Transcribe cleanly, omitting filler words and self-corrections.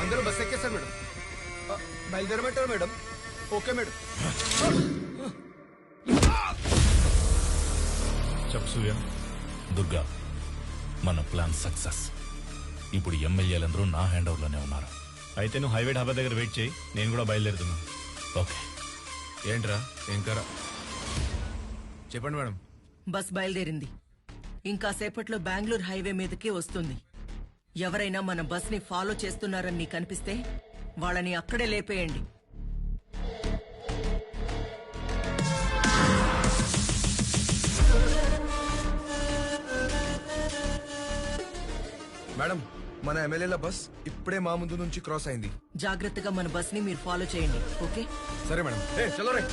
అందరూ బస్ ఎక్కేస్తారు మేడం. బయలుదేరమంటారు మేడం. Okay madam. చెప్పు సూర్య. దుర్గా, మన ప్లాన్ సక్సెస్. ఇప్పుడు ఎమ్మెల్యేలందరూ నా హ్యాండ్ ఓవర్ లోనే ఉన్నారు. అయితే నువ్వు హైవే ఢాబా దగ్గర వెయిట్ చేయి, నేను కూడా బయలుదేరుతున్నా. ఓకే. ఏంట్రా ఇంకా చెప్పండి మేడం. బస్ బయలుదేరింది. ఇంకా సేపట్లో బెంగళూరు హైవే మీదకి వస్తుంది. ఎవరైనా మన బస్ ని ఫాలో చేస్తున్నారని నీకు అనిపిస్తే వాళ్ళని అక్కడే లేపేయండి. మేడం, మన ఎమ్మెల్యేల బస్ ఇప్పుడే మా ముందు నుంచి క్రాస్ అయింది. జాగ్రత్తగా మన బస్ ని మీరు ఫాలో చేయండి. ఓకే, సరే మేడం. చలో రే.